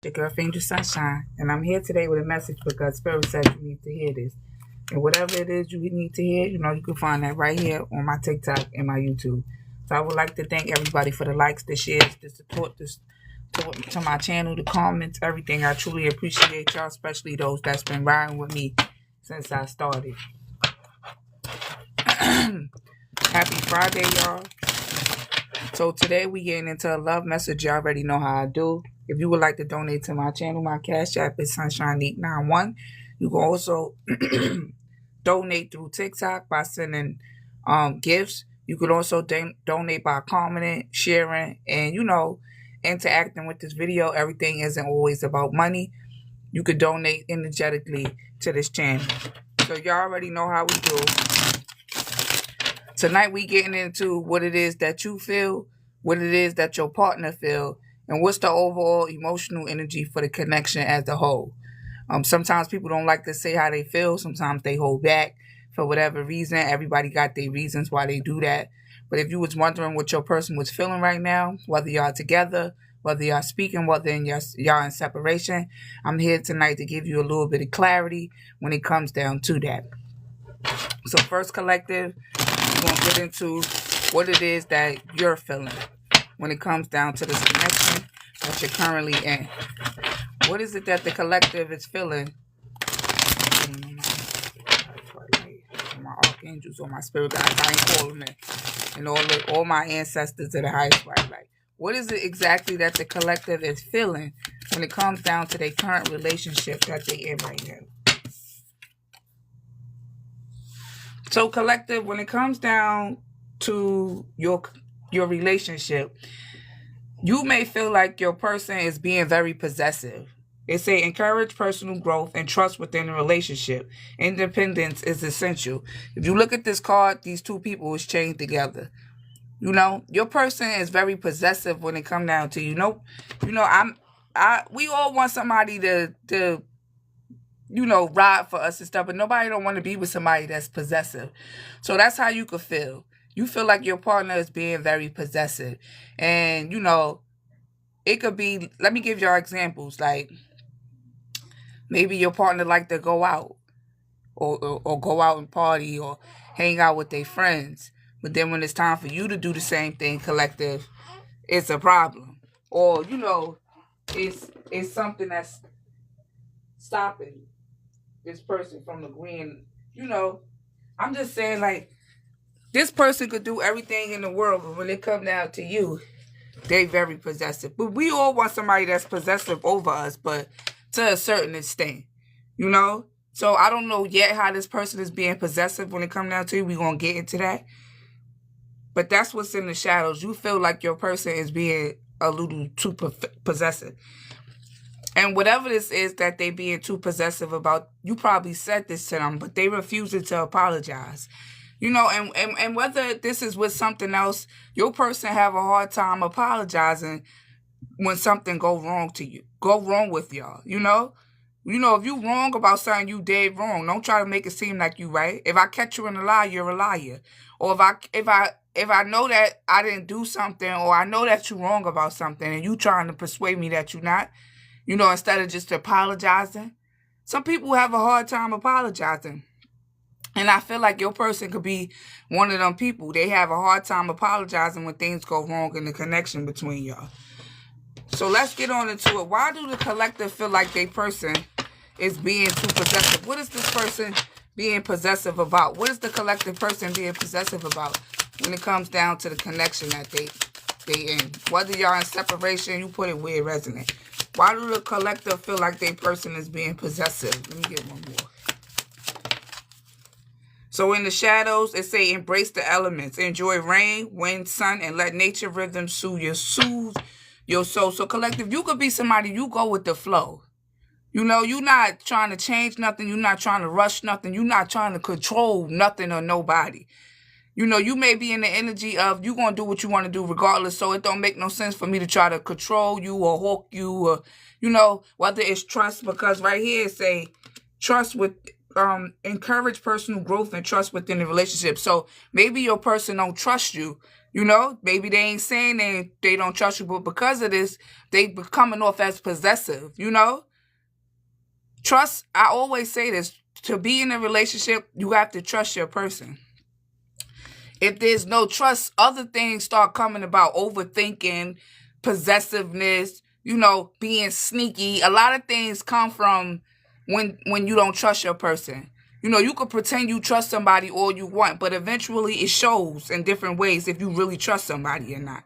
the girl Angel Sunshine, and I'm here today with a message because Spirit says you need to hear this. And whatever it is you need to hear, you can find that right here on my TikTok and my YouTube. So I would like to thank everybody for the likes, the shares, the support, to my channel, the comments, everything. I truly appreciate y'all, especially those that's been riding with me since I started. Happy Friday, y'all. So today we getting into a love message. You already know how I do. If you would like to donate to my channel, my cash app is Sunshine891. You can also donate through TikTok by sending gifts. You could also donate by commenting, sharing, and interacting with this video. Everything isn't always about money. You could donate energetically to this channel. So y'all already know how we do. Tonight we getting into what it is that you feel, what it is that your partner feel, and what's the overall emotional energy for the connection as a whole. Sometimes people don't like to say how they feel. Sometimes they hold back for whatever reason. Everybody got their reasons why they do that. But if you was wondering what your person was feeling right now, whether y'all together, whether y'all speaking, whether y'all in separation, I'm here tonight to give you a little bit of clarity when it comes down to that. So first, collective, we're going to get into what it is that you're feeling when it comes down to this connection that you're currently in. What is it that the collective is feeling? My archangels or my spirit guides, I ain't calling them, and all my ancestors to the highest right. Like, what is it exactly that the collective is feeling when it comes down to their current relationship that they in right now? So collective, when it comes down to your relationship, you may feel like your person is being very possessive. They say encourage personal growth and trust within the relationship. Independence is essential. If you look at this card, these two people is chained together. Your person is very possessive when it comes down to we all want somebody to ride for us and stuff, but nobody don't want to be with somebody that's possessive. So that's how you could feel. You feel like your partner is being very possessive. And, it could be, let me give y'all examples. Like, maybe your partner like to go out or go out and party or hang out with their friends. But then when it's time for you to do the same thing, collective, it's a problem. Or, it's something that's stopping this person from agreeing. I'm just saying, like, this person could do everything in the world, but when it comes down to you, they very possessive. But we all want somebody that's possessive over us, but to a certain extent, So I don't know yet how this person is being possessive when it comes down to you. We're going to get into that. But that's what's in the shadows. You feel like your person is being a little too possessive. And whatever this is that they being too possessive about, you probably said this to them, but they refusing to apologize. And whether this is with something else, your person have a hard time apologizing when something go wrong with y'all. If you wrong about something, you dead wrong. Don't try to make it seem like you right. If I catch you in a lie, you're a liar. Or if I know that I didn't do something, or I know that you're wrong about something, and you trying to persuade me that you're not, instead of just apologizing. Some people have a hard time apologizing. And I feel like your person could be one of them people. They have a hard time apologizing when things go wrong in the connection between y'all. So let's get on into it. Why do the collective feel like their person is being too possessive? What is this person being possessive about? What is the collective person being possessive about when it comes down to the connection that they in? Whether y'all in separation, you put it where it resonates. Why do the collective feel like their person is being possessive? Let me get one more. So in the shadows, it say embrace the elements. Enjoy rain, wind, sun, and let nature rhythm soothe your soul. So collective, you could be somebody, you go with the flow. You're not trying to change nothing. You're not trying to rush nothing. You're not trying to control nothing or nobody. You may be in the energy of you going to do what you want to do regardless. So it don't make no sense for me to try to control you or hawk you or, whether it's trust. Because right here it say trust with encourage personal growth and trust within the relationship. So maybe your person don't trust you. Maybe they ain't saying they don't trust you, but because of this, they be coming off as possessive. Trust. I always say this: to be in a relationship, you have to trust your person. If there's no trust, other things start coming about: overthinking, possessiveness, being sneaky. A lot of things come from when you don't trust your person. You could pretend you trust somebody all you want, but eventually it shows in different ways if you really trust somebody or not.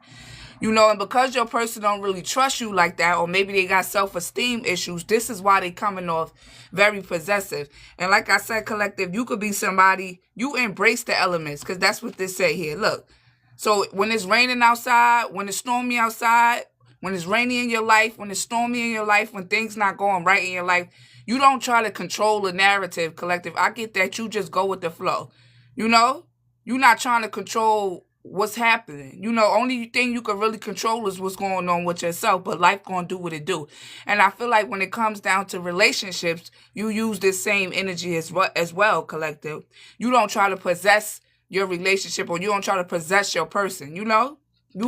And because your person don't really trust you like that, or maybe they got self-esteem issues, this is why they coming off very possessive. And like I said, collective, you could be somebody, you embrace the elements, because that's what this say here. Look, so when it's raining outside, when it's stormy outside, when it's rainy in your life, when it's stormy in your life, when things not going right in your life, you don't try to control the narrative, collective. I get that. You just go with the flow. You're not trying to control what's happening. Only thing you can really control is what's going on with yourself, but life gonna do what it do. And I feel like when it comes down to relationships, you use this same energy as well, collective. You don't try to possess your relationship, or you don't try to possess your person. You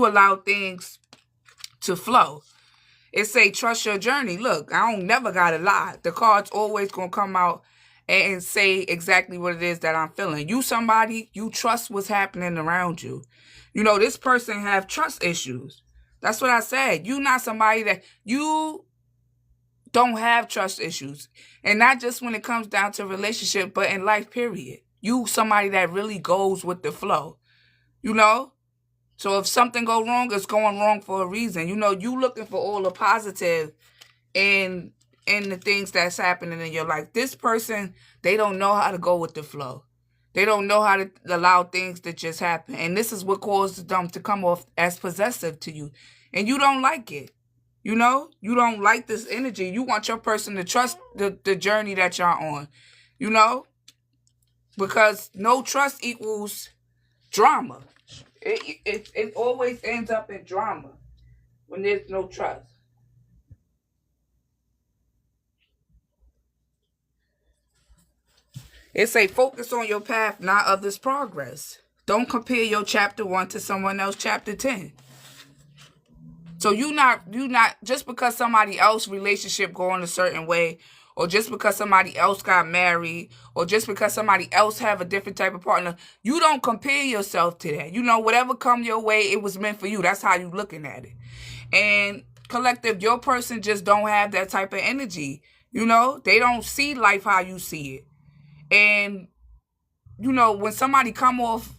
allow things to flow. It say trust your journey. Look, I don't never gotta lie. The cards always gonna come out and say exactly what it is that I'm feeling. You somebody, you trust what's happening around you. This person have trust issues. That's what I said. You not somebody that you don't have trust issues. And not just when it comes down to relationship, but in life, period. You somebody that really goes with the flow. So if something go wrong, it's going wrong for a reason. You looking for all the positive in the things that's happening in your life. This person, they don't know how to go with the flow. They don't know how to allow things to just happen. And this is what causes them to come off as possessive to you. And you don't like it. You don't like this energy. You want your person to trust the journey that you're on. Because no trust equals drama. It always ends up in drama when there's no trust. It say focus on your path, not others' progress. Don't compare your chapter 1 to someone else chapter 10. So you not just because somebody else relationship going a certain way, or just because somebody else got married, or just because somebody else have a different type of partner, you don't compare yourself to that. Whatever come your way, it was meant for you. That's how you looking at it. And collective, your person just don't have that type of energy. They don't see life how you see it. And, when somebody come off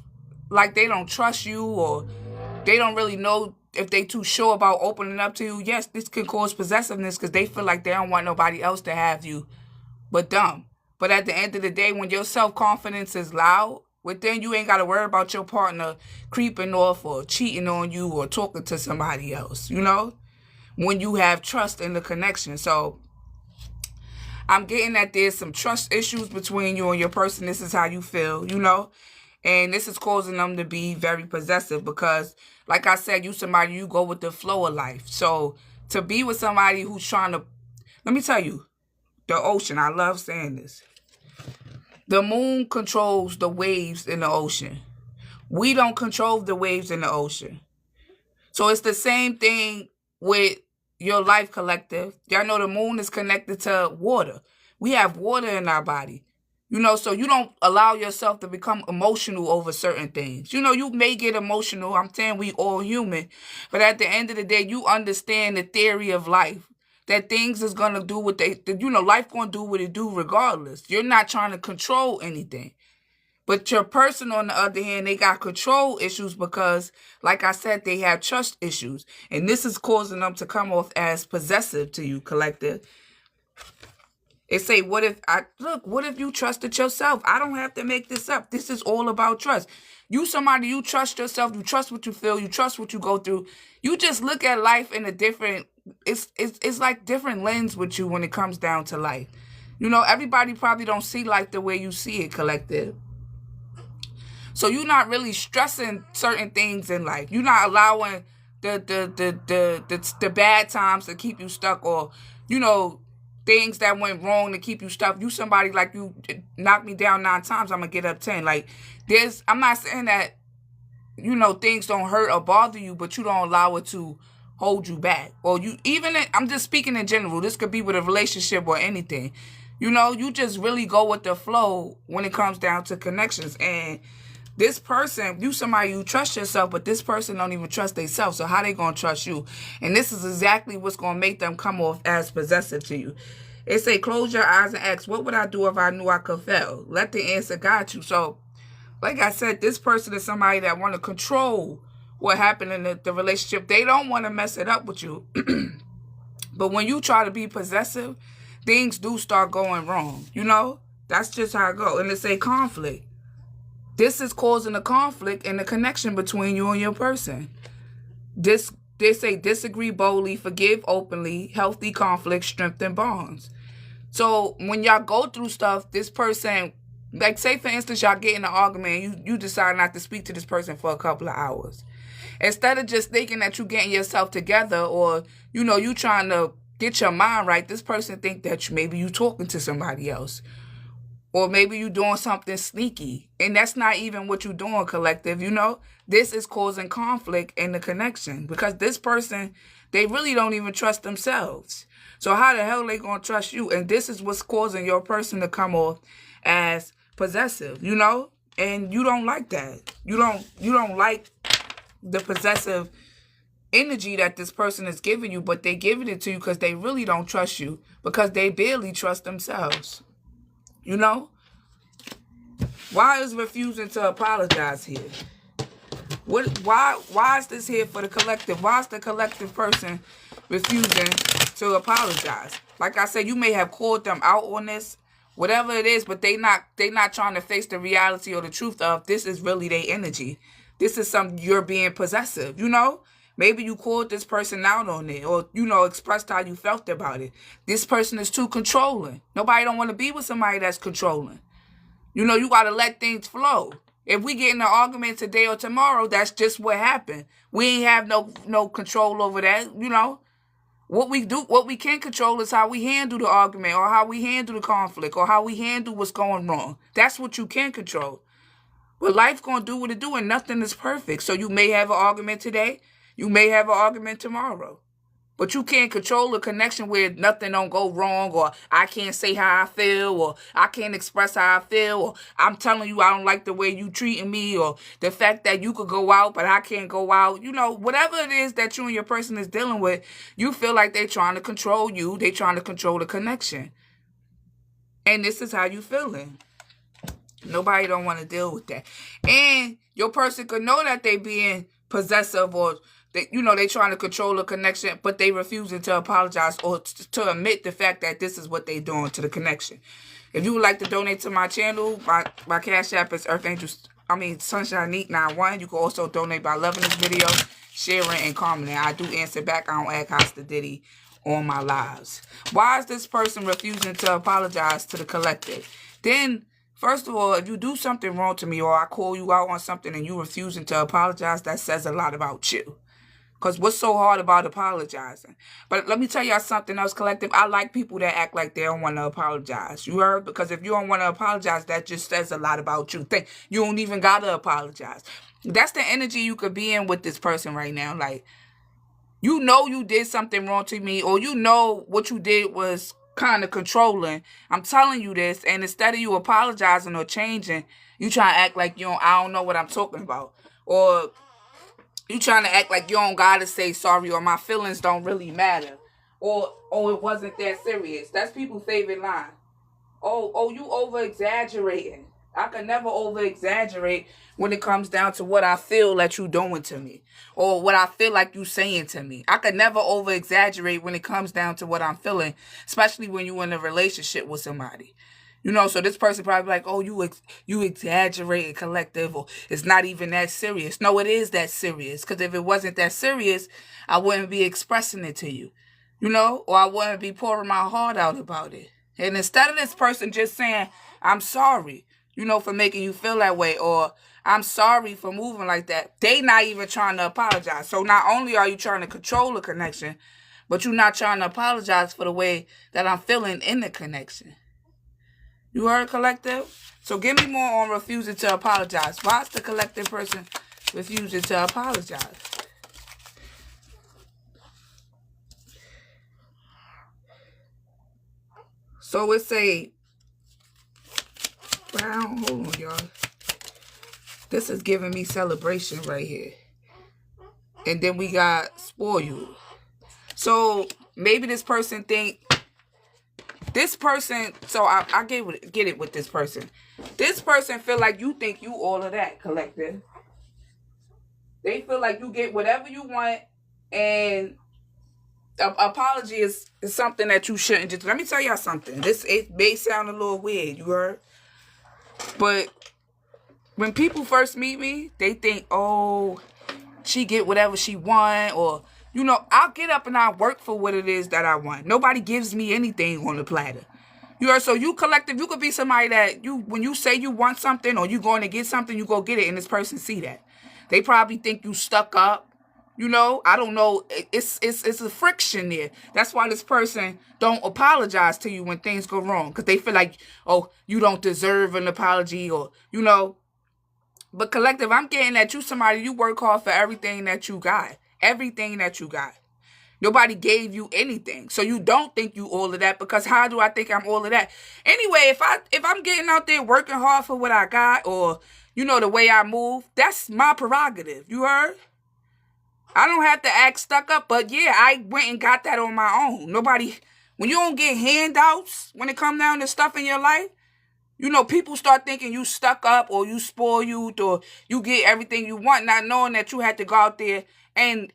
like they don't trust you, or they don't really know if they too sure about opening up to you, yes, this can cause possessiveness because they feel like they don't want nobody else to have you but them. But at the end of the day, when your self-confidence is loud, then you ain't got to worry about your partner creeping off or cheating on you or talking to somebody else, when you have trust in the connection. So I'm getting that there's some trust issues between you and your person. This is how you feel, and this is causing them to be very possessive because, like I said, you somebody, you go with the flow of life. So to be with somebody who's trying to, let me tell you, the ocean, I love saying this. The moon controls the waves in the ocean. We don't control the waves in the ocean. So it's the same thing with your life, collective. Y'all know the moon is connected to water. We have water in our body. So you don't allow yourself to become emotional over certain things. You may get emotional. I'm saying we all human. But at the end of the day, you understand the theory of life. That things is going to do what life going to do what it do regardless. You're not trying to control anything. But your person, on the other hand, they got control issues because, like I said, they have trust issues. And this is causing them to come off as possessive to you, collective. It say, what if you trusted yourself? I don't have to make this up. This is all about trust. You somebody, you trust yourself. You trust what you feel. You trust what you go through. You just look at life in a different, it's like different lens with you when it comes down to life. Everybody probably don't see life the way you see it, collective. So you're not really stressing certain things in life. You're not allowing the bad times to keep you stuck, or, things that went wrong to keep you stuck. You somebody like you knock me down 9 times, I'm gonna get up 10. Like I'm not saying that, things don't hurt or bother you, but you don't allow it to hold you back. Or I'm just speaking in general. This could be with a relationship or anything. You just really go with the flow when it comes down to connections. And this person, you somebody you trust yourself, but this person don't even trust themselves. So how they gonna trust you? And this is exactly what's gonna make them come off as possessive to you. It say, close your eyes and ask, what would I do if I knew I could fail? Let the answer guide you. So, like I said, this person is somebody that want to control what happened in the relationship. They don't want to mess it up with you. But when you try to be possessive, things do start going wrong. That's just how it goes. And it's a conflict. This is causing a conflict in the connection between you and your person. They say disagree boldly, forgive openly, healthy conflict, strengthen bonds. So when y'all go through stuff, this person, like say for instance, y'all get in an argument and you decide not to speak to this person for a couple of hours. Instead of just thinking that you getting yourself together or, you trying to get your mind right, this person think that maybe you talking to somebody else. Or maybe you doing something sneaky. And that's not even what you doing, collective, This is causing conflict in the connection. Because this person, they really don't even trust themselves. So how the hell they going to trust you? And this is what's causing your person to come off as possessive, And you don't like that. You don't like the possessive energy that this person is giving you. But they giving it to you because they really don't trust you. Because they barely trust themselves. Why is refusing to apologize here? Why is this here for the collective? Why is the collective person refusing to apologize? Like I said, you may have called them out on this, whatever it is, but they not trying to face the reality or the truth of this is really their energy. This is something you're being possessive, Maybe you called this person out on it or, expressed how you felt about it. This person is too controlling. Nobody don't want to be with somebody that's controlling. You got to let things flow. If we get in an argument today or tomorrow, that's just what happened. We ain't have no control over that, What we can control is how we handle the argument or how we handle the conflict or how we handle what's going wrong. That's what you can control. But life going to do what it do and nothing is perfect. So you may have an argument today. You may have an argument tomorrow. But you can't control a connection where nothing don't go wrong or I can't say how I feel or I can't express how I feel or I'm telling you I don't like the way you treating me or the fact that you could go out but I can't go out. Whatever it is that you and your person is dealing with, you feel like they're trying to control you. They're trying to control the connection. And this is how you feeling. Nobody don't want to deal with that. And your person could know that they being possessive or they trying to control the connection, but they refusing to apologize or to admit the fact that this is what they doing to the connection. If you would like to donate to my channel, my Cash App is Sunshine Neat 91. You can also donate by loving this video, sharing, and commenting. I do answer back. I don't act hostility on my lives. Why is this person refusing to apologize to the collective? Then, first of all, if you do something wrong to me or I call you out on something and you refusing to apologize, that says a lot about you. Because what's so hard about apologizing? But let me tell y'all something else, collective. I like people that act like they don't want to apologize. You heard? Because if you don't want to apologize, that just says a lot about you. You don't even got to apologize. That's the energy you could be in with this person right now. Like, you did something wrong to me or what you did was kind of controlling. I'm telling you this. And instead of you apologizing or changing, you try to act like I don't know what I'm talking about. Or you trying to act like you don't gotta say sorry or my feelings don't really matter. Or it wasn't that serious. That's people's favorite line. Oh, you over-exaggerating. I can never over-exaggerate when it comes down to what I feel that you doing to me. Or what I feel like you saying to me. I could never over-exaggerate when it comes down to what I'm feeling. Especially when you're in a relationship with somebody. So this person probably like, oh, you exaggerated, collective, or it's not even that serious. No, it is that serious. Because if it wasn't that serious, I wouldn't be expressing it to you. Or I wouldn't be pouring my heart out about it. And instead of this person just saying, I'm sorry, for making you feel that way, or I'm sorry for moving like that, they not even trying to apologize. So not only are you trying to control the connection, but you're not trying to apologize for the way that I'm feeling in the connection. You heard, collective? So give me more on refusing to apologize. Why is the collective person refusing to apologize? So it's a... Wow, hold on, y'all. This is giving me celebration right here. And then we got spoiled. So maybe this person think... This person... So I get it with this person. This person feel like you think you all of that, collective. They feel like you get whatever you want, and apology is something that you shouldn't just... Let me tell y'all something. It may sound a little weird, you heard? But when people first meet me, they think, oh, she get whatever she want, or, you know, I'll get up and I'll work for what it is that I want. Nobody gives me anything on the platter. You heard? So you collective, you could be somebody that when you say you want something or you going to get something, you go get it, and this person see that. They probably think you stuck up. You know, I don't know. It's a friction there. That's why this person don't apologize to you when things go wrong, because they feel like, oh, you don't deserve an apology, or, you know. But collective, I'm getting that you somebody, you work hard for everything that you got. Everything that you got. Nobody gave you anything. So you don't think you all of that, because how do I think I'm all of that? Anyway, if I'm getting out there working hard for what I got, or, you know, the way I move, that's my prerogative. You heard? I don't have to act stuck up, but yeah, I went and got that on my own. Nobody, when you don't get handouts when it comes down to stuff in your life, you know, people start thinking you stuck up, or you spoiled, or you get everything you want, not knowing that you had to go out there and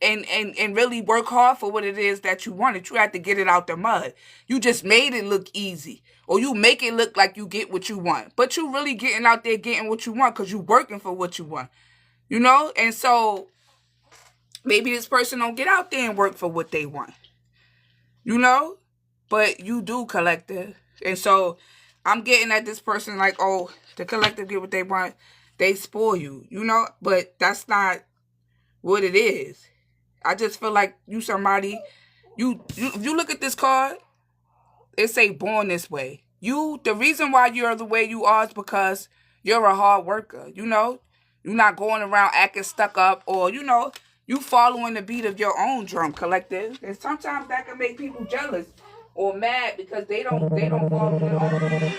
really work hard for what it is that you wanted. You had to get it out the mud. You just made it look easy, or you make it look like you get what you want, but you really getting out there getting what you want because you working for what you want, you know? And so maybe this person don't get out there and work for what they want, you know? But you do, collective. And so I'm getting at this person like, oh, the collective get what they want. They spoil you, you know? But that's not what it is. I just feel like you somebody, if you look at this card, it say born this way. The reason why you're the way you are is because you're a hard worker, you know? You're not going around acting stuck up, or, you know, you following the beat of your own drum, collective. And sometimes that can make people jealous or mad because they don't follow their own.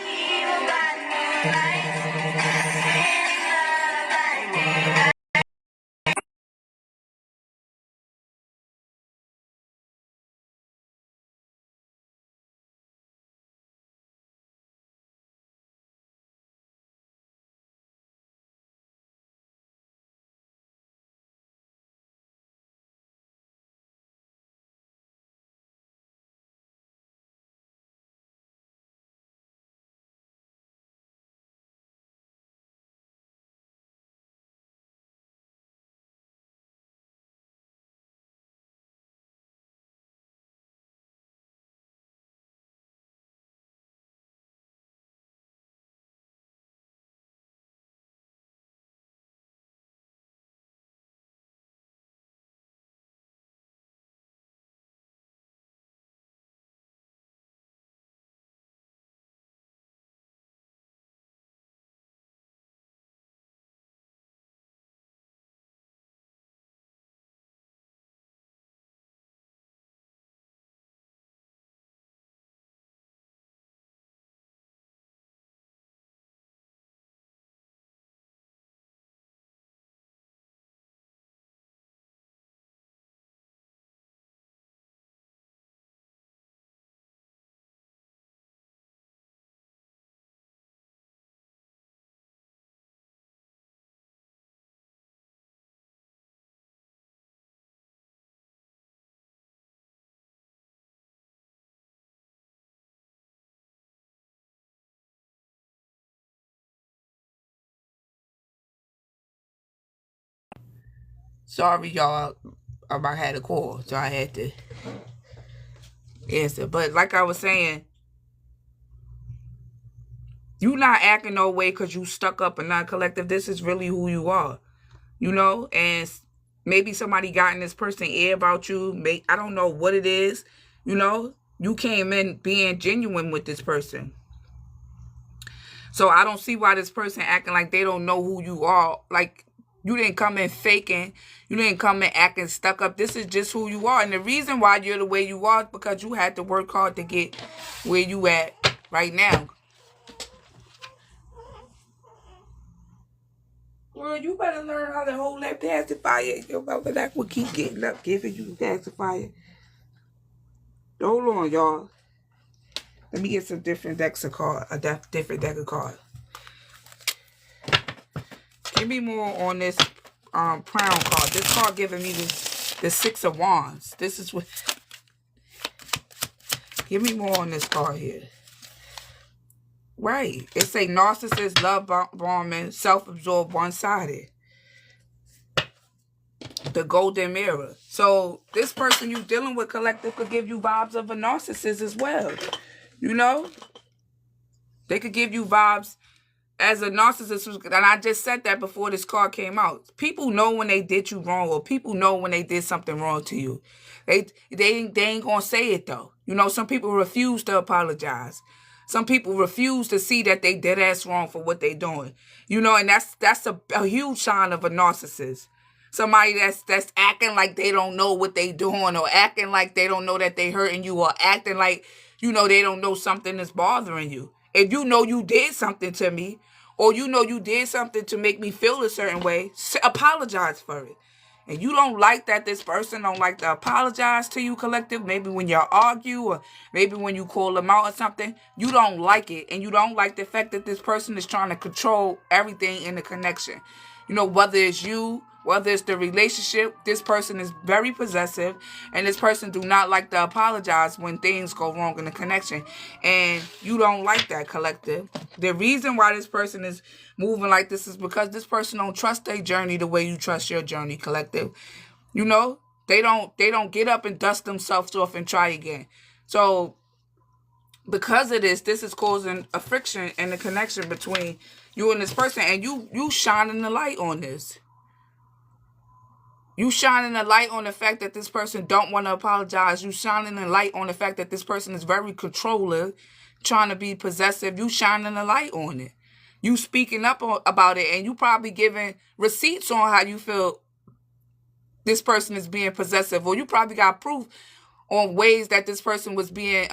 Sorry, y'all. I had a call, so I had to answer. But like I was saying, you not acting no way because you stuck up and not collective. This is really who you are, you know? And Maybe somebody got in this person's ear about you. I don't know what it is. You know, you came in being genuine with this person. So I don't see why this person acting like they don't know who you are. Like, you didn't come in faking. You didn't come in acting stuck up. This is just who you are. And the reason why you're the way you are is because you had to work hard to get where you at right now. Well, you better learn how to hold that pacifier. Your mother that will keep getting up, giving you the pacifier. Hold on, y'all. Let me get some different decks of cards. A different deck of cards. Give me more on this crown card. This card giving me the Six of Wands. This is what. Give me more on this card here. Right. It's a narcissist, love bombing, self-absorbed, one-sided. The golden mirror. So this person you dealing with, collective, could give you vibes of a narcissist as well. You know? They could give you vibes as a narcissist. And I just said that before this card came out. People know when they did you wrong, or people know when they did something wrong to you. They ain't gonna say it though. You know, some people refuse to apologize. Some people refuse to see that they dead ass wrong for what they doing. You know, and that's a huge sign of a narcissist. Somebody that's acting like they don't know what they doing, or acting like they don't know that they hurting you, or acting like, you know, they don't know something is bothering you. If you know you did something to me, or you know you did something to make me feel a certain way, apologize for it. And you don't like that this person don't like to apologize to you, collective, maybe when y'all argue, or maybe when you call them out or something, you don't like it. And you don't like the fact that this person is trying to control everything in the connection. You know, whether it's you, whether it's the relationship, this person is very possessive, and this person do not like to apologize when things go wrong in the connection. And you don't like that, collective. The reason why this person is moving like this is because this person don't trust their journey the way you trust your journey, collective. You know, they don't get up and dust themselves off and try again. So because of this is causing a friction in the connection between you and this person, and you shining the light on this. You shining a light on the fact that this person don't want to apologize. You shining a light on the fact that this person is very controlling, trying to be possessive. You shining a light on it. You speaking up about it, and you probably giving receipts on how you feel this person is being possessive, or you probably got proof on ways that this person was being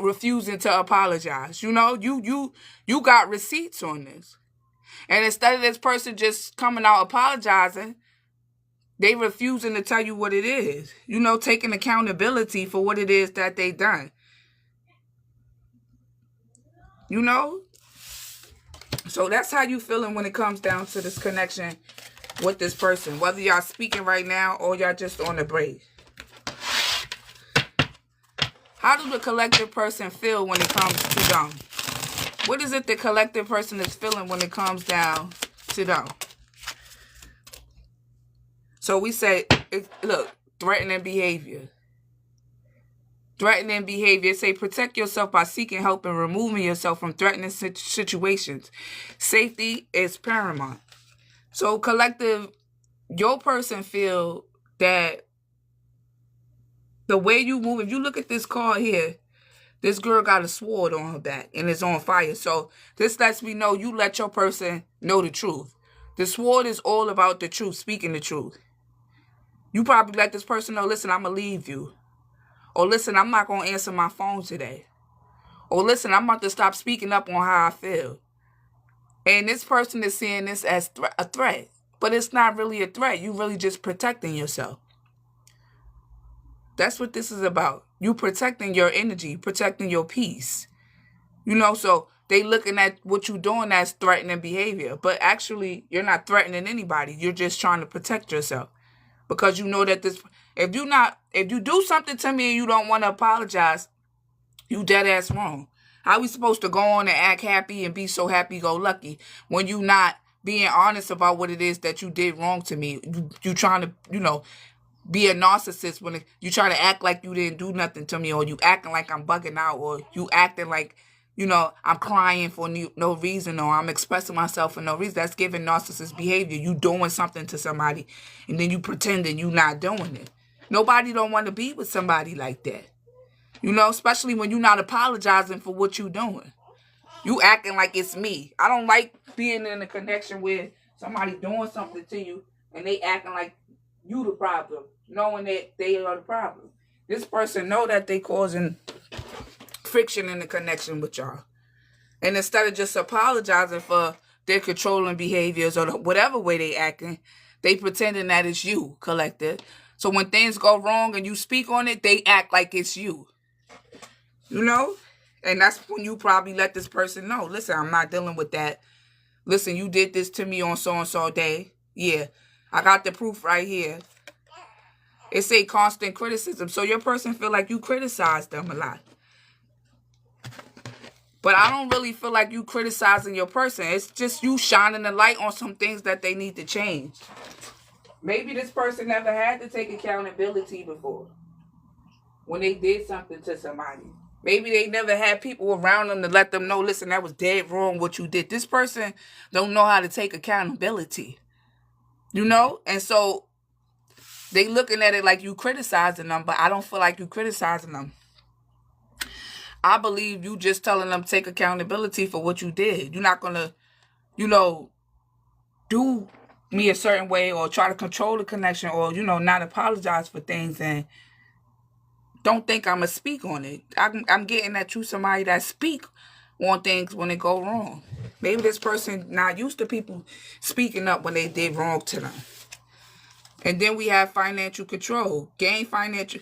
refusing to apologize. You know, you got receipts on this, and instead of this person just coming out apologizing, they refusing to tell you what it is. You know, taking accountability for what it is that they done. You know? So that's how you feeling when it comes down to this connection with this person. Whether y'all speaking right now or y'all just on a break. How does the collective person feel when it comes to them? What is it the collective person is feeling when it comes down to them? So we say, look, threatening behavior. Threatening behavior. Say, protect yourself by seeking help and removing yourself from threatening situations. Safety is paramount. So collective, your person feel that the way you move, if you look at this card here, this girl got a sword on her back and it's on fire. So this lets me know you let your person know the truth. The sword is all about the truth, speaking the truth. You probably let this person know, listen, I'm going to leave you. Or listen, I'm not going to answer my phone today. Or listen, I'm about to stop speaking up on how I feel. And this person is seeing this as a threat. But it's not really a threat. You really just protecting yourself. That's what this is about. You protecting your energy, protecting your peace. You know, so they looking at what you're doing as threatening behavior. But actually, you're not threatening anybody. You're just trying to protect yourself. Because you know that this, if you do something to me and you don't want to apologize, you dead ass wrong. How we supposed to go on and act happy and be so happy-go-lucky when you not being honest about what it is that you did wrong to me? You trying to, you know, be a narcissist when you try to act like you didn't do nothing to me, or you acting like I'm bugging out, or you acting like, I'm crying for no reason, or I'm expressing myself for no reason. That's giving narcissist behavior. You doing something to somebody and then you pretending you not doing it. Nobody don't want to be with somebody like that. Especially when you're not apologizing for what you're doing. You acting like it's me. I don't like being in a connection where somebody doing something to you and they acting like you the problem, knowing that they are the problem. This person know that they causing friction in the connection with y'all. And instead of just apologizing for their controlling behaviors or whatever way they acting, they pretending that it's you, collective. So when things go wrong and you speak on it, they act like it's you. And that's when you probably let this person know, listen, I'm not dealing with that. Listen, you did this to me on so-and-so day. Yeah, I got the proof right here. It say constant criticism. So your person feel like you criticize them a lot. But I don't really feel like you criticizing your person. It's just you shining the light on some things that they need to change. Maybe this person never had to take accountability before when they did something to somebody. Maybe they never had people around them to let them know, listen, that was dead wrong what you did. This person don't know how to take accountability. And so they looking at it like you criticizing them, but I don't feel like you criticizing them. I believe you just telling them take accountability for what you did. You're not going to, do me a certain way or try to control the connection or, not apologize for things and don't think I'm going to speak on it. I'm getting that you somebody that speak on things when it go wrong. Maybe this person not used to people speaking up when they did wrong to them. And then we have financial control. Gain financial.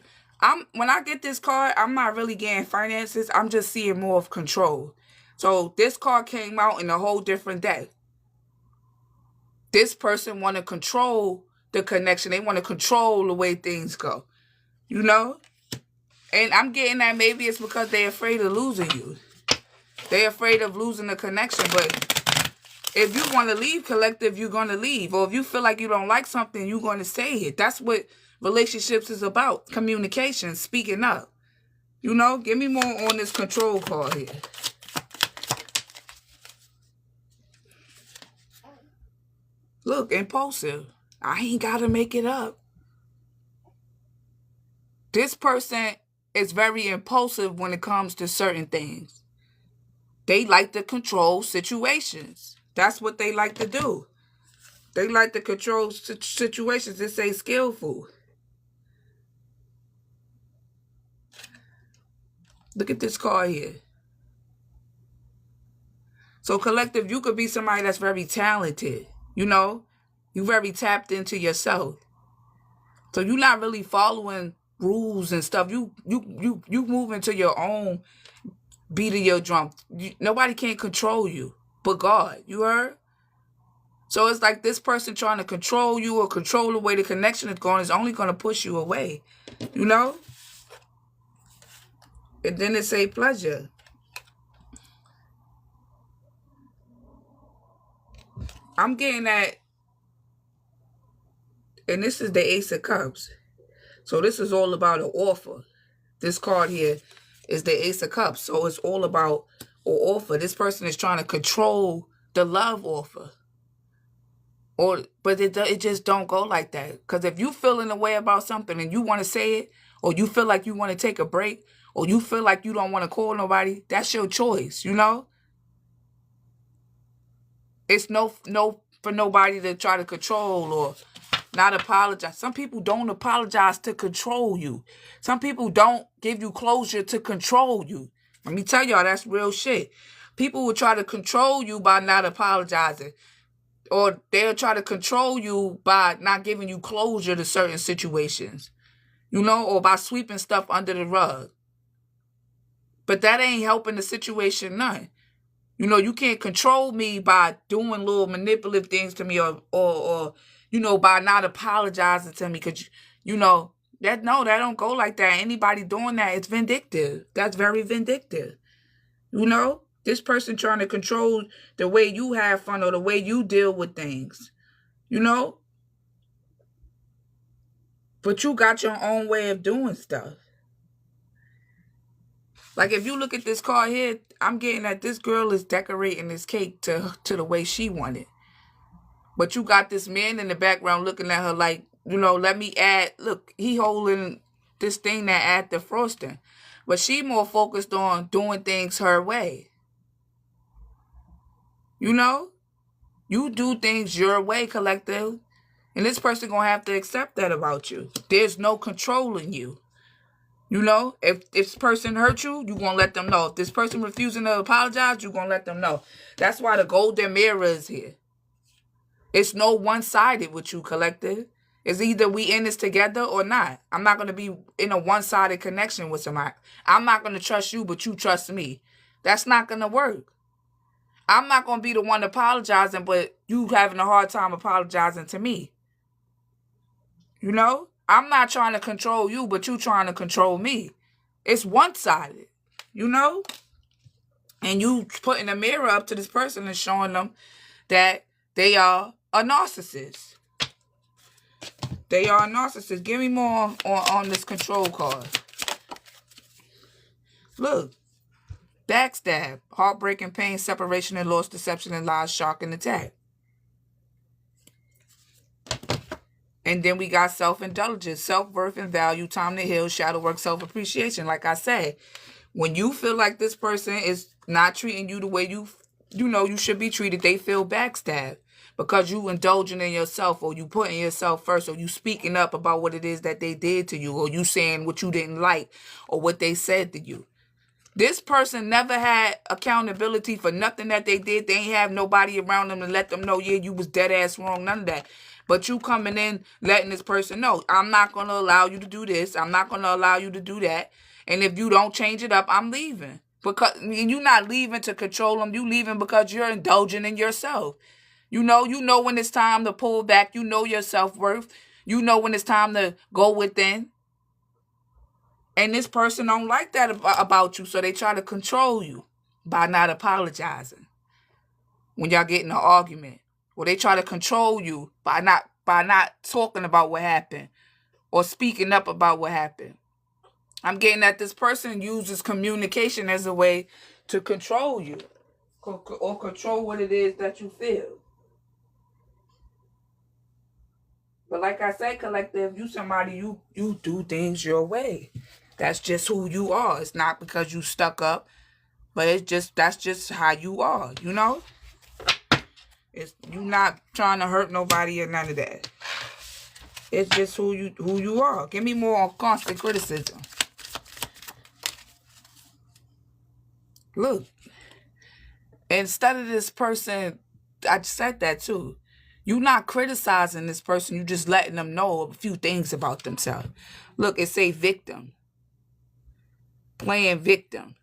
When I get this card, I'm not really getting finances. I'm just seeing more of control. So this card came out in a whole different day. This person want to control the connection. They want to control the way things go. And I'm getting that maybe it's because they're afraid of losing you. They're afraid of losing the connection. But if you want to leave, collective, you're going to leave. Or if you feel like you don't like something, you're going to say it. That's what relationships is about. Communication, speaking up. Give me more on this control card here. Look, impulsive. I ain't got to make it up. This person is very impulsive when it comes to certain things. They like to control situations. That's what they like to do. They like to control situations. It say skillful. Look at this card here. So collective, you could be somebody that's very talented. You're very tapped into yourself. So you're not really following rules and stuff. You move into your own beat of your drum. Nobody can control you but God. You heard? So it's like this person trying to control you or control the way the connection is going is only going to push you away. And then it say pleasure. I'm getting that. And this is the Ace of Cups. So this is all about an offer. This card here is the Ace of Cups. So it's all about an offer. This person is trying to control the love offer. But it just don't go like that. Because if you feeling a way about something and you want to say it, or you feel like you want to take a break, or you feel like you don't want to call nobody, that's your choice, It's no for nobody to try to control or not apologize. Some people don't apologize to control you. Some people don't give you closure to control you. Let me tell y'all, that's real shit. People will try to control you by not apologizing. Or they'll try to control you by not giving you closure to certain situations. Or by sweeping stuff under the rug. But that ain't helping the situation none. You can't control me by doing little manipulative things to me or by not apologizing to me. Because, that don't go like that. Anybody doing that, it's vindictive. That's very vindictive. This person trying to control the way you have fun or the way you deal with things. But you got your own way of doing stuff. Like, if you look at this card here, I'm getting that this girl is decorating this cake to the way she wanted. But you got this man in the background looking at her like, let me add. Look, he holding this thing that add the frosting. But she more focused on doing things her way. You do things your way, collective. And this person going to have to accept that about you. There's no controlling you. If this person hurt you, you're going to let them know. If this person refusing to apologize, you're going to let them know. That's why the golden mirror is here. It's no one-sided with you, collective. It's either we in this together or not. I'm not going to be in a one-sided connection with somebody. I'm not going to trust you, but you trust me. That's not going to work. I'm not going to be the one apologizing, but you having a hard time apologizing to me. I'm not trying to control you, but you trying to control me. It's one-sided, And you putting a mirror up to this person and showing them that they are a narcissist. They are a narcissist. Give me more on this control card. Look. Backstab, heartbreaking pain, separation and loss, deception and lies, shock and attack. And then we got self-indulgence, self-worth and value, time to heal, shadow work, self-appreciation. Like I said, when you feel like this person is not treating you the way you should be treated, they feel backstabbed because you indulging in yourself, or you putting yourself first, or you speaking up about what it is that they did to you, or you saying what you didn't like or what they said to you. This person never had accountability for nothing that they did. They ain't have nobody around them to let them know, yeah, you was dead ass wrong, none of that. But you coming in, letting this person know, I'm not going to allow you to do this. I'm not going to allow you to do that. And if you don't change it up, I'm leaving. Because you're not leaving to control them. You leaving because you're indulging in yourself. You know when it's time to pull back. You know your self-worth. You know when it's time to go within. And this person don't like that about you, so they try to control you by not apologizing when y'all get in an argument. Or they try to control you by not talking about what happened or speaking up about what happened. I'm getting that this person uses communication as a way to control you or control what it is that you feel. But like I said, collective, you somebody, you do things your way. That's just who you are. It's not because you stuck up, but that's just how you are, You're not trying to hurt nobody or none of that. It's just who you are. Give me more on constant criticism. Look, instead of this person, I just said that too. You're not criticizing this person. You're just letting them know a few things about themselves. Look, it say victim. Playing victim.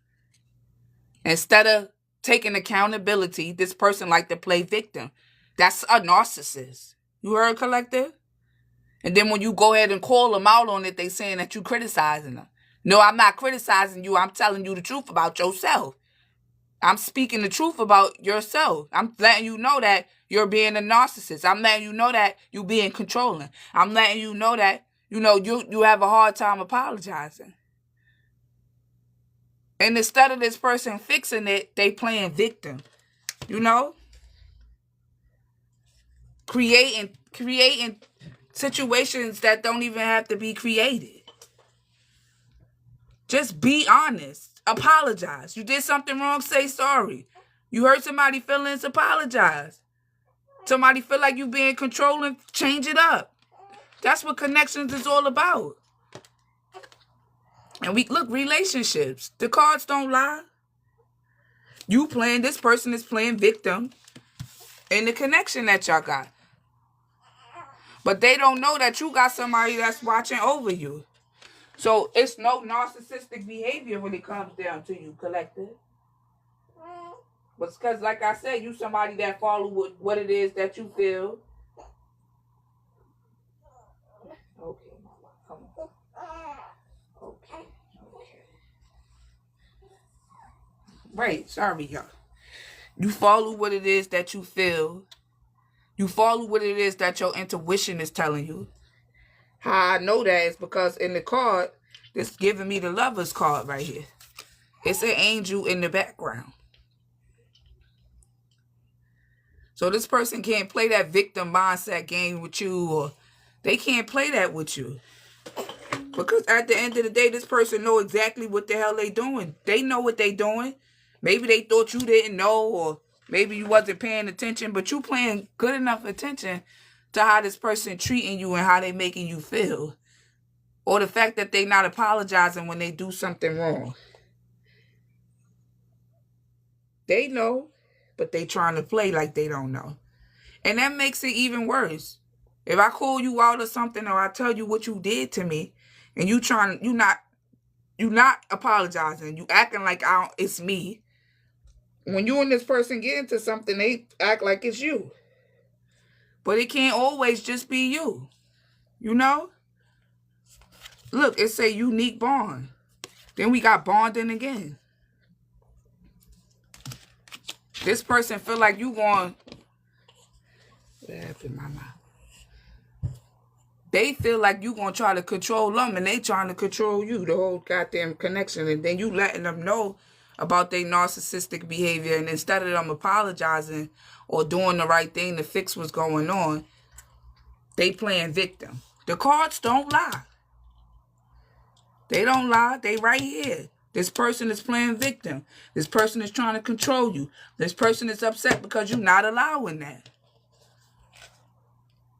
Instead of taking accountability, this person like to play victim. That's a narcissist. You heard, collective? And then when you go ahead and call them out on it, they saying that you criticizing them. No, I'm not criticizing you. I'm telling you the truth about yourself. I'm speaking the truth about yourself. I'm letting you know that you're being a narcissist. I'm letting you know that you're being controlling. I'm letting you know that, you have a hard time apologizing. And instead of this person fixing it, they playing victim. Creating situations that don't even have to be created. Just be honest. Apologize. You did something wrong, say sorry. You hurt somebody's feelings, apologize. Somebody feel like you being controlling, change it up. That's what connections is all about. And look, relationships. The cards don't lie. This person is playing victim in the connection that y'all got. But they don't know that you got somebody that's watching over you. So it's no narcissistic behavior when it comes down to you, collective. But it's because, like I said, you somebody that follow what it is that you feel. Okay, mama, come on. Okay. Right, sorry, y'all. You follow what it is that you feel. You follow what it is that your intuition is telling you. How I know that is because in the card, it's giving me the Lover's card right here. It's an angel in the background. So this person can't play that victim mindset game with you, or they can't play that with you. Because at the end of the day, this person know exactly what the hell they doing. They know what they doing. Maybe they thought you didn't know, or maybe you wasn't paying attention, but you paying good enough attention to how this person treating you and how they making you feel. Or the fact that they not apologizing when they do something wrong. They know, but they trying to play like they don't know. And that makes it even worse. If I call you out or something, or I tell you what you did to me, and you not apologizing, you acting like it's me. When you and this person get into something, they act like it's you. But it can't always just be you. You know? Look, it's a unique bond. Then we got bonding again. This person feel like you going... What happened, mama? They feel like you going to try to control them, and they trying to control you, the whole goddamn connection. And then you letting them know about their narcissistic behavior, and instead of them apologizing or doing the right thing to fix what's going on, they playing victim. The cards don't lie. They don't lie. They right here. This person is playing victim. This person is trying to control you. This person is upset because you're not allowing that.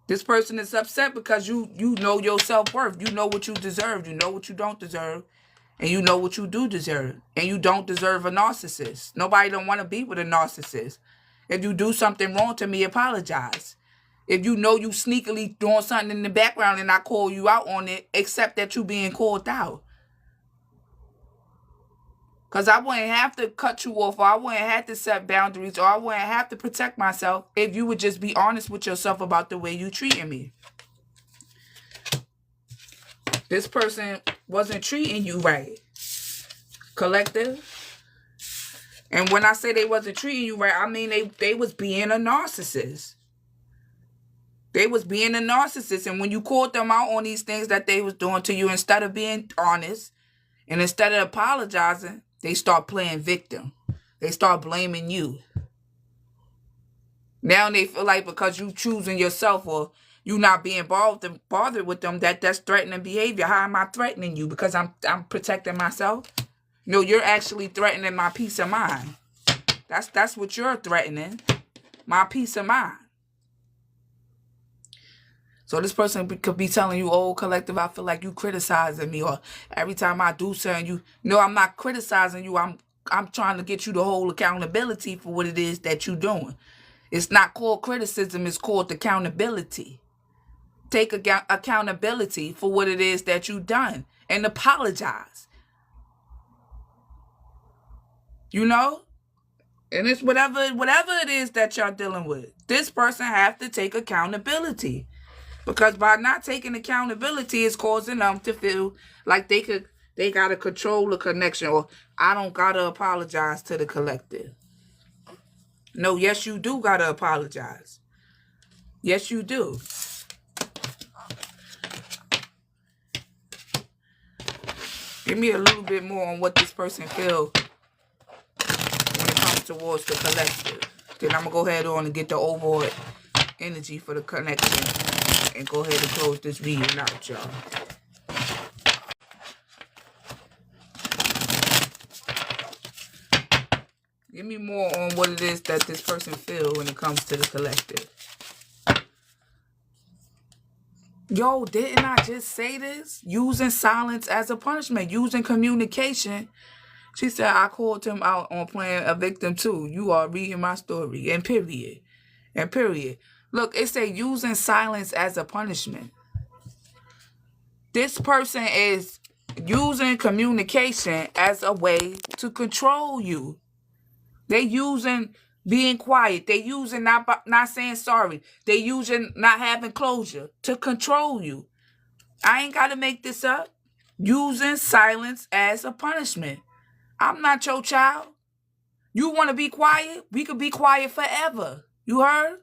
This person is upset because you know your self-worth. You know what you deserve. You know what you don't deserve. And you know what you do deserve. And you don't deserve a narcissist. Nobody don't want to be with a narcissist. If you do something wrong to me, apologize. If you know you sneakily doing something in the background and I call you out on it, accept that you being called out. Because I wouldn't have to cut you off, or I wouldn't have to set boundaries, or I wouldn't have to protect myself if you would just be honest with yourself about the way you treating me. This person wasn't treating you right. Collective. And when I say they wasn't treating you right, I mean they was being a narcissist. They was being a narcissist. And when you called them out on these things that they was doing to you, instead of being honest and instead of apologizing, they start playing victim. They start blaming you. Now they feel like because you choosing yourself, or you not being bothered with them, that's threatening behavior. How am I threatening you? Because I'm protecting myself? No, you're actually threatening my peace of mind. That's what you're threatening. My peace of mind. So this person could be telling you, oh, collective, I feel like you criticizing me, or every time I do something, no, I'm not criticizing you. I'm trying to get you to hold accountability for what it is that you're doing. It's not called criticism. It's called accountability. Take accountability for what it is that you've done and apologize. You know? And it's whatever it is that y'all dealing with. This person have to take accountability. Because by not taking accountability, it's causing them to feel like they gotta control the connection, or I don't gotta apologize to the collective. No, yes, you do gotta apologize. Yes, you do. Give me a little bit more on what this person feels when it comes towards the collective. Then I'm gonna go ahead on and get the overall energy for the connection and go ahead and close this reading out, y'all. Give me more on what it is that this person feels when it comes to the collective. Yo, didn't I just say this? Using silence as a punishment. Using communication. She said, I called him out on playing a victim too. You are reading my story. And period. And period. Look, it say using silence as a punishment. This person is using communication as a way to control you. They using being quiet. They using not saying sorry. They using not having closure to control you. I ain't got to make this up. Using silence as a punishment. I'm not your child. You want to be quiet? We could be quiet forever. You heard?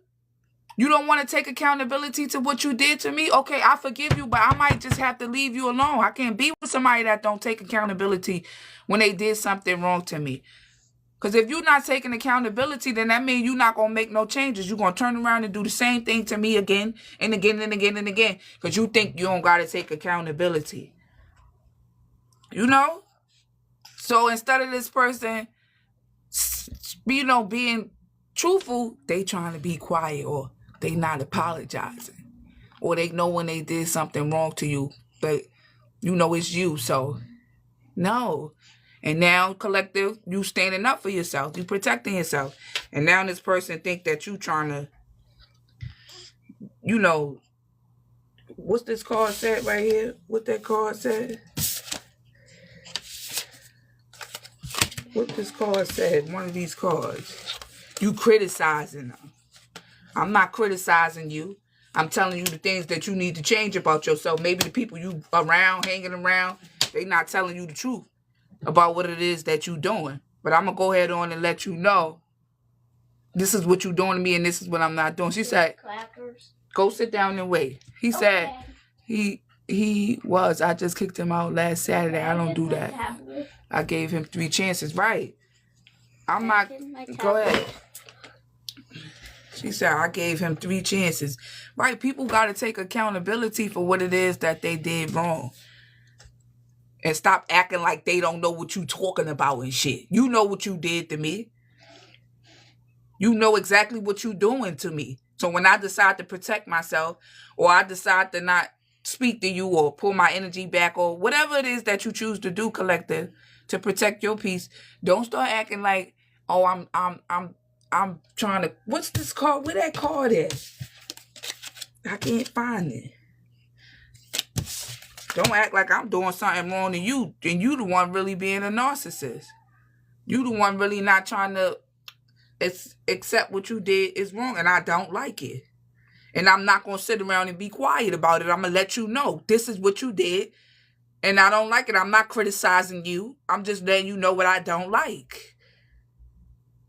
You don't want to take accountability to what you did to me? Okay, I forgive you, but I might just have to leave you alone. I can't be with somebody that don't take accountability when they did something wrong to me. Because if you're not taking accountability, then that means you're not going to make no changes. You're going to turn around and do the same thing to me again and again and again and again. Because you think you don't got to take accountability. You know? So instead of this person, you know, being truthful, they trying to be quiet, or they not apologizing, or they know when they did something wrong to you, but you know it's you. So no. And now, collective, you standing up for yourself, you protecting yourself, and now this person think that you trying to, you know, what's this card said right here? What that card said? What this card said? One of these cards. You criticizing them. I'm not criticizing you. I'm telling you the things that you need to change about yourself. Maybe the people you around, hanging around, they not telling you the truth about what it is that you doing. But I'm going to go ahead on and let you know this is what you doing to me and this is what I'm not doing. She said, go sit down and wait. He said, he was. I just kicked him out last Saturday. I don't do that. I gave him 3 chances. Right. I'm not. Go ahead. She said, I gave him 3 chances. Right. People got to take accountability for what it is that they did wrong. And stop acting like they don't know what you talking about and shit. You know what you did to me. You know exactly what you doing to me. So when I decide to protect myself, or I decide to not speak to you or pull my energy back, or whatever it is that you choose to do, collective, to protect your peace, don't start acting like, oh, I'm trying to, what's this card? Where that card is? I can't find it. Don't act like I'm doing something wrong to you, and you the one really being a narcissist. You the one really not trying to accept what you did is wrong, and I don't like it. And I'm not going to sit around and be quiet about it. I'm going to let you know this is what you did, and I don't like it. I'm not criticizing you. I'm just letting you know what I don't like.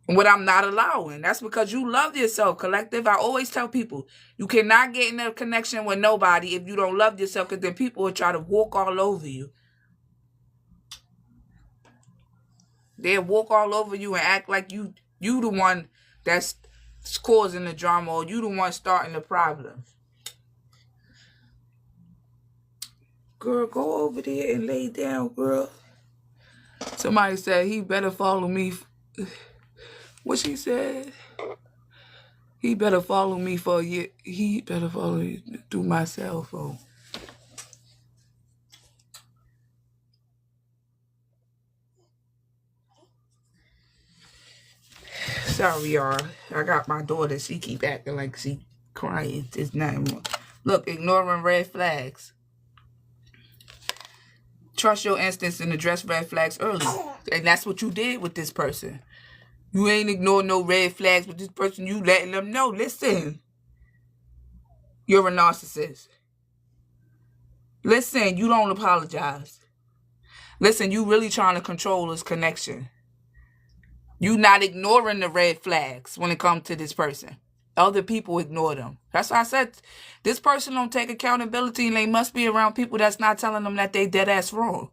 What I'm not allowing. That's because you love yourself, collective. I always tell people, you cannot get in a connection with nobody if you don't love yourself, because then people will try to walk all over you. They'll walk all over you and act like you the one that's causing the drama, or you the one starting the problem. Girl, go over there and lay down, girl. Somebody said he better follow me. What she said? He better follow me for a year. He better follow me through my cell phone. Sorry, y'all. I got my daughter. She keep acting like she crying. It's nothing wrong. Look, ignoring red flags. Trust your instincts and address red flags early. And that's what you did with this person. You ain't ignoring no red flags with this person. You letting them know, listen, you're a narcissist. Listen, you don't apologize. Listen, you really trying to control this connection. You not ignoring the red flags when it comes to this person. Other people ignore them. That's why I said this person don't take accountability, and they must be around people that's not telling them that they dead ass wrong.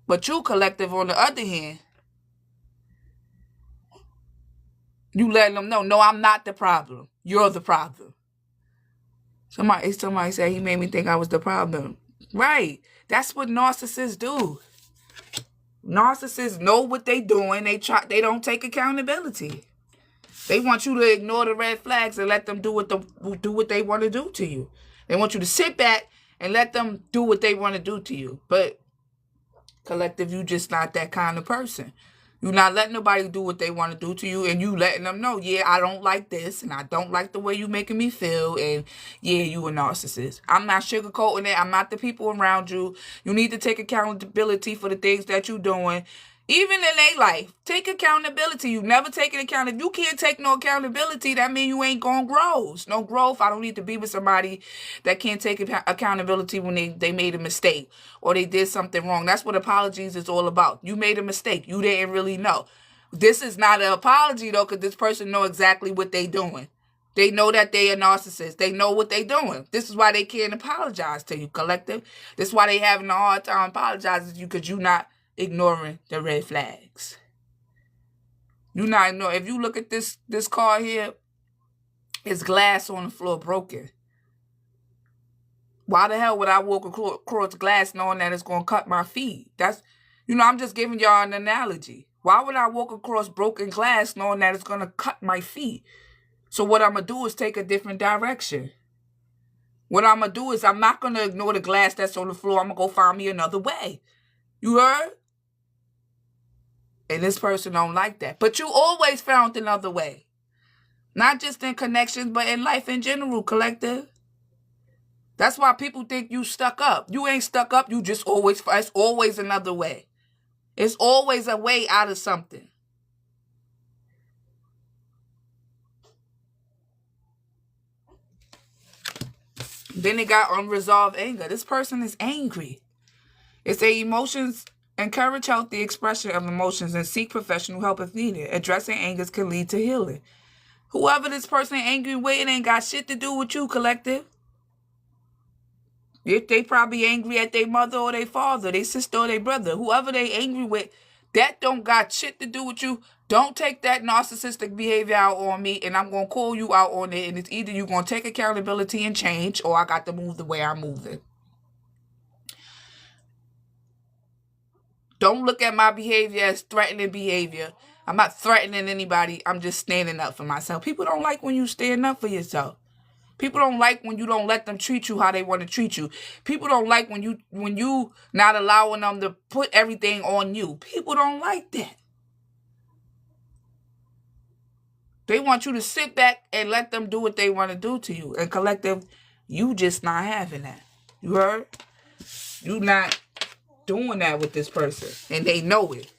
But you, collective, on the other hand, you letting them know, no, I'm not the problem. You're the problem. Somebody said he made me think I was the problem. Right. That's what narcissists do. Narcissists know what they doing. They don't take accountability. They want you to ignore the red flags and let them do what they want to do to you. They want you to sit back and let them do what they want to do to you. But collective, you just not that kind of person. You're not letting nobody do what they want to do to you, and you letting them know, yeah, I don't like this, and I don't like the way you making me feel, and yeah, you a narcissist. I'm not sugarcoating it. I'm not the people around you. You need to take accountability for the things that you're doing. Even in their life, take accountability. You never taken account. If you can't take no accountability, that means you ain't going to grow. It's no growth. I don't need to be with somebody that can't take accountability when they made a mistake or they did something wrong. That's what apologies is all about. You made a mistake. You didn't really know. This is not an apology, though, because this person know exactly what they doing. They know that they a narcissist. They know what they doing. This is why they can't apologize to you, collective. This is why they having a hard time apologizing to you, because you're not ignoring the red flags. You not know. If you look at this car here, it's glass on the floor broken. Why the hell would I walk across glass knowing that it's going to cut my feet? That's, I'm just giving y'all an analogy. Why would I walk across broken glass knowing that it's going to cut my feet? So what I'm going to do is take a different direction. What I'm going to do is I'm not going to ignore the glass that's on the floor. I'm going to go find me another way. You heard? And this person don't like that. But you always found another way. Not just in connections, but in life in general, collective. That's why people think you stuck up. You ain't stuck up. You just always, it's always another way. It's always a way out of something. Then they got unresolved anger. This person is angry. It's a emotions. Encourage healthy expression of emotions and seek professional help if needed. Addressing angers can lead to healing. Whoever this person angry with, it ain't got shit to do with you, collective. If they probably angry at their mother or their father, their sister or their brother, whoever they angry with, that don't got shit to do with you. Don't take that narcissistic behavior out on me, and I'm going to call you out on it, and it's either you're going to take accountability and change, or I got to move the way I'm moving. Don't look at my behavior as threatening behavior. I'm not threatening anybody. I'm just standing up for myself. People don't like when you stand up for yourself. People don't like when you don't let them treat you how they want to treat you. People don't like when you not allowing them to put everything on you. People don't like that. They want you to sit back and let them do what they want to do to you. And collective, you just not having that. You heard? You not doing that with this person. And they know it.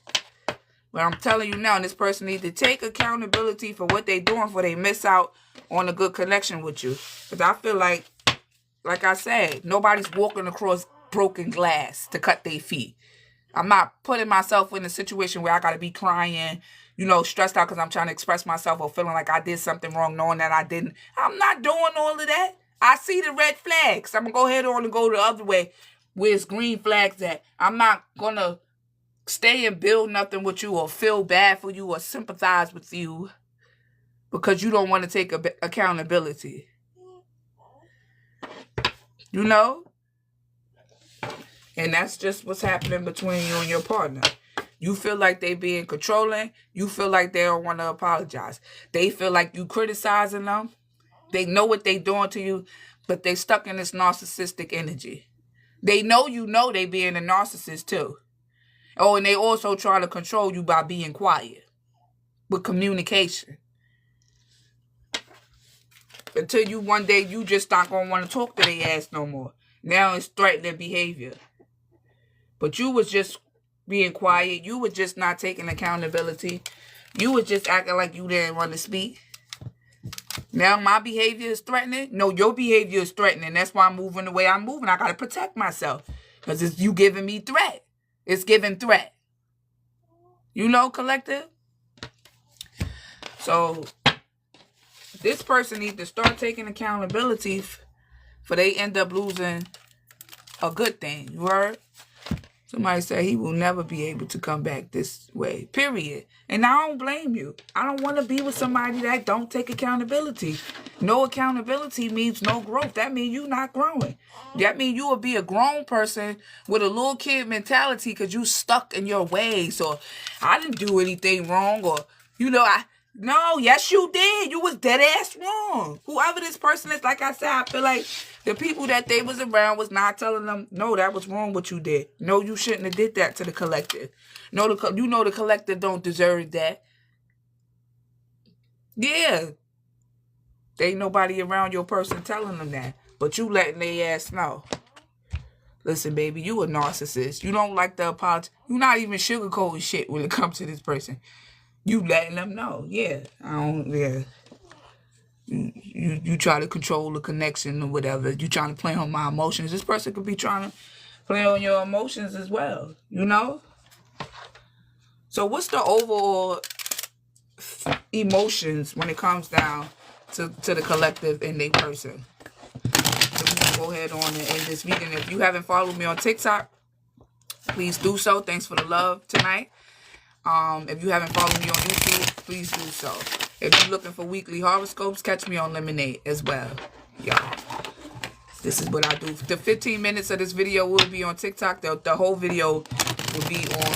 But I'm telling you now, this person needs to take accountability for what they doing before they miss out on a good connection with you. Because I feel like I said, nobody's walking across broken glass to cut their feet. I'm not putting myself in a situation where I got to be crying, stressed out because I'm trying to express myself or feeling like I did something wrong knowing that I didn't. I'm not doing all of that. I see the red flags. I'm going to go ahead on and go the other way where it's green flags at. I'm not going to stay and build nothing with you or feel bad for you or sympathize with you because you don't want to take accountability. And that's just what's happening between you and your partner. You feel like they being controlling. You feel like they don't want to apologize. They feel like you criticizing them. They know what they doing to you, but they stuck in this narcissistic energy. They know they being a narcissist too. Oh, and they also try to control you by being quiet. With communication. Until you one day, you just not going to want to talk to their ass no more. Now it's threatening behavior. But you was just being quiet. You was just not taking accountability. You was just acting like you didn't want to speak. Now my behavior is threatening. No, your behavior is threatening. That's why I'm moving the way I'm moving. I got to protect myself. Because it's you giving me threat. It's giving threat. Collective? So, this person needs to start taking accountability for they end up losing a good thing. You heard? Somebody said he will never be able to come back this way. Period. And I don't blame you. I don't want to be with somebody that don't take accountability. No accountability means no growth. That means you not growing. That means you will be a grown person with a little kid mentality because you stuck in your ways. Or I didn't do anything wrong. Or, no, yes you did. You was dead ass wrong. Whoever this person is, like I said, I feel like the people that they was around was not telling them, no, that was wrong what you did. No, you shouldn't have did that to the collective. No, the collective don't deserve that. Yeah. There ain't nobody around your person telling them that. But you letting their ass know. Listen, baby, you a narcissist. You don't like the apology. You're not even sugarcoating shit when it comes to this person. You letting them know. Yeah. You try to control the connection or whatever. You trying to play on my emotions. This person could be trying to play on your emotions as well. So what's the overall emotions when it comes down to the collective and they person. So we can go ahead on and end this reading. If you haven't followed me on TikTok, please do so. Thanks for the love tonight. If you haven't followed me on YouTube, please do so. If you're looking for weekly horoscopes, catch me on Lemonade as well. Y'all, this is what I do. The 15 minutes of this video will be on TikTok. The whole video will be on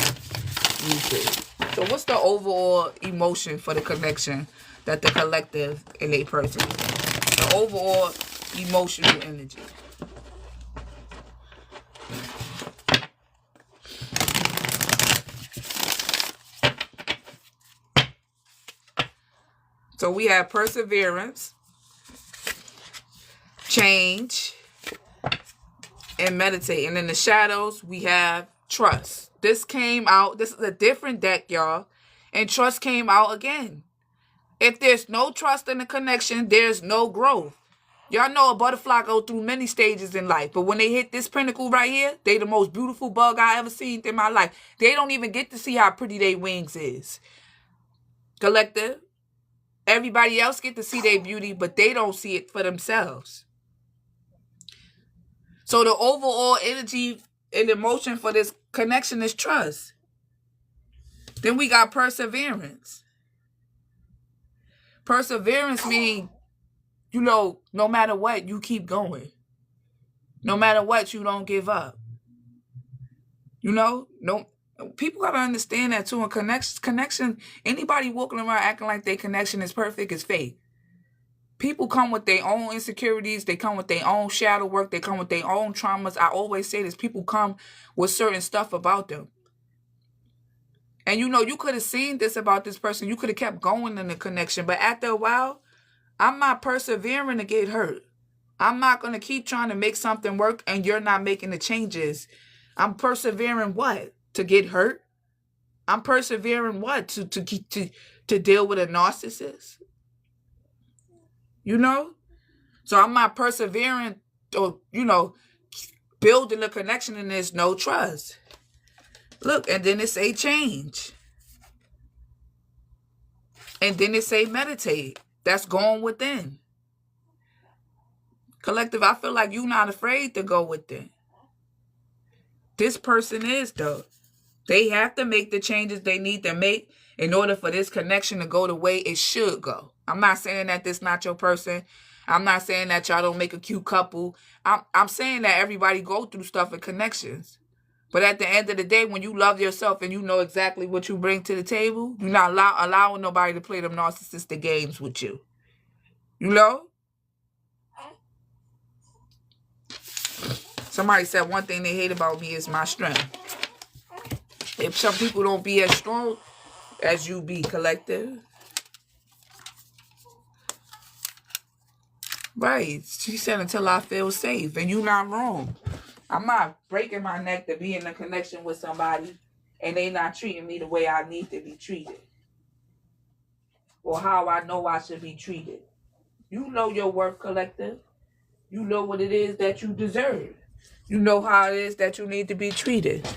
YouTube. So what's the overall emotion for the connection that the collective and a person? The overall emotional energy. So we have perseverance, change, and meditate. And in the shadows, we have trust. This came out. This is a different deck, y'all. And trust came out again. If there's no trust in the connection, there's no growth. Y'all know a butterfly go through many stages in life. But when they hit this pinnacle right here, they the most beautiful bug I ever seen in my life. They don't even get to see how pretty their wings is. Collective. Everybody else get to see their beauty, but they don't see it for themselves. So the overall energy and emotion for this connection is trust. Then we got perseverance. Perseverance means, you know, no matter what, you keep going. No matter what, you don't give up. You know, people got to understand that too. In connection, anybody walking around acting like their connection is perfect is fake. People come with their own insecurities. They come with their own shadow work. They come with their own traumas. I always say this. People come with certain stuff about them. And you know, you could have seen this about this person. You could have kept going in the connection. But after a while, I'm not persevering to get hurt. I'm not going to keep trying to make something work and you're not making the changes. I'm persevering what? To get hurt? I'm persevering what? To deal with a narcissist? You know? So I'm not persevering or, you know, building a connection and there's no trust. Look, and then it say change. And then it say meditate. That's going within. Collective, I feel like you're not afraid to go within. This person is, though. They have to make the changes they need to make in order for this connection to go the way it should go. I'm not saying that this not your person. I'm not saying that y'all don't make a cute couple. I'm saying that everybody go through stuff in connections. But at the end of the day, when you love yourself and you know exactly what you bring to the table, you're not allowing nobody to play them narcissistic games with you. You know? Somebody said one thing they hate about me is my strength. If some people don't be as strong as you be, collective. Right. She said until I feel safe. And you're not wrong. I'm not breaking my neck to be in a connection with somebody and they not treating me the way I need to be treated. Or how I know I should be treated. You know your worth, collective. You know what it is that you deserve. You know how it is that you need to be treated.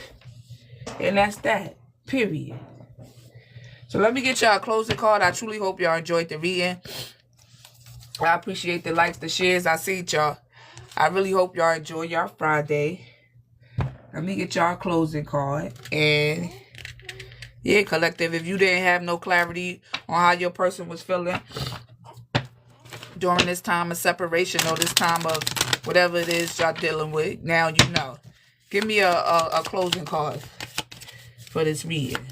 And that's that. Period. So let me get y'all a closing card. I truly hope y'all enjoyed the reading. I appreciate the likes, the shares. I see y'all. I really hope y'all enjoy y'all Friday. Let me get y'all a closing card. And yeah, collective, if you didn't have no clarity on how your person was feeling during this time of separation or this time of whatever it is y'all dealing with, now you know. Give me a closing card for this reading.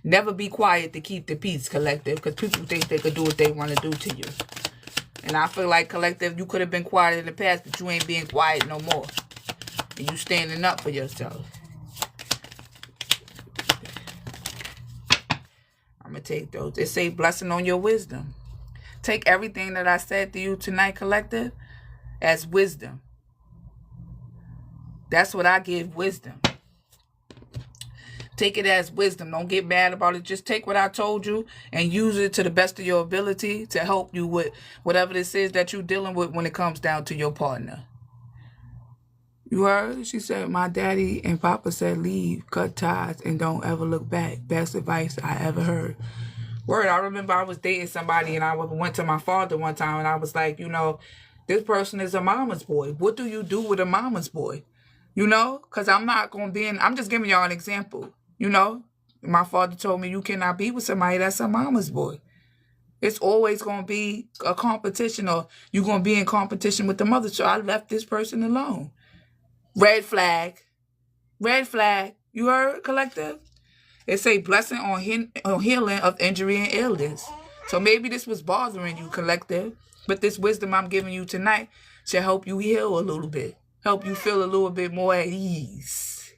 Never be quiet to keep the peace, collective, because people think they could do what they want to do to you. And I feel like, collective, you could have been quiet in the past, but you ain't being quiet no more. And you standing up for yourself. I'm going to take those. It say blessing on your wisdom. Take everything that I said to you tonight, collective, as wisdom. That's what I give, wisdom. Take it as wisdom. Don't get mad about it. Just take what I told you and use it to the best of your ability to help you with whatever this is that you're dealing with when it comes down to your partner. You heard? She said, my daddy and papa said leave, cut ties, and don't ever look back. Best advice I ever heard. Word, I remember I was dating somebody and I went to my father one time and I was like, this person is a mama's boy. What do you do with a mama's boy? Because I'm not going to be I'm just giving y'all an example. My father told me you cannot be with somebody that's a mama's boy. It's always going to be a competition, or you're going to be in competition with the mother. So I left this person alone. Red flag. Red flag. You heard, collective? It's a blessing on healing of injury and illness. So maybe this was bothering you, collective. But this wisdom I'm giving you tonight should help you heal a little bit. Help you feel a little bit more at ease.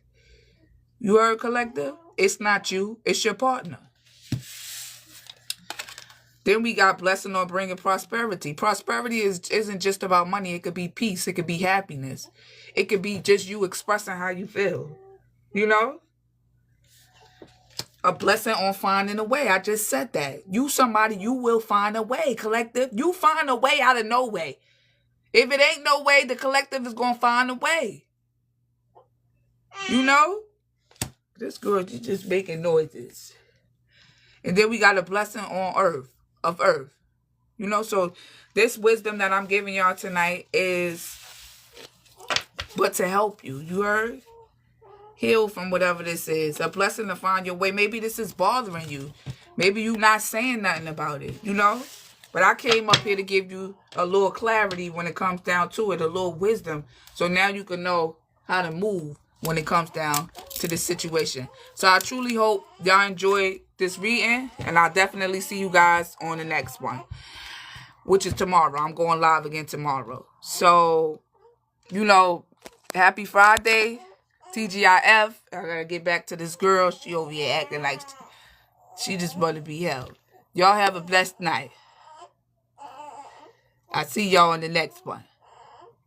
You heard, collective? It's not you. It's your partner. Then we got blessing on bringing prosperity. Prosperity isn't just about money. It could be peace. It could be happiness. It could be just you expressing how you feel. A blessing on finding a way. I just said that. You somebody, you will find a way, collective. You find a way out of no way. If it ain't no way, the collective is going to find a way. This girl, she's just making noises. And then we got a blessing on earth. So this wisdom that I'm giving y'all tonight is but to help you. You heard? Heal from whatever this is. A blessing to find your way. Maybe this is bothering you. Maybe you not saying nothing about it, But I came up here to give you a little clarity when it comes down to it, a little wisdom. So now you can know how to move when it comes down to this situation. So I truly hope y'all enjoyed this reading, and I'll definitely see you guys on the next one, which is tomorrow. I'm going live again tomorrow. So, happy Friday, TGIF. I gotta get back to this girl. She over here acting like she just want to be held. Y'all have a blessed night. I'll see y'all on the next one.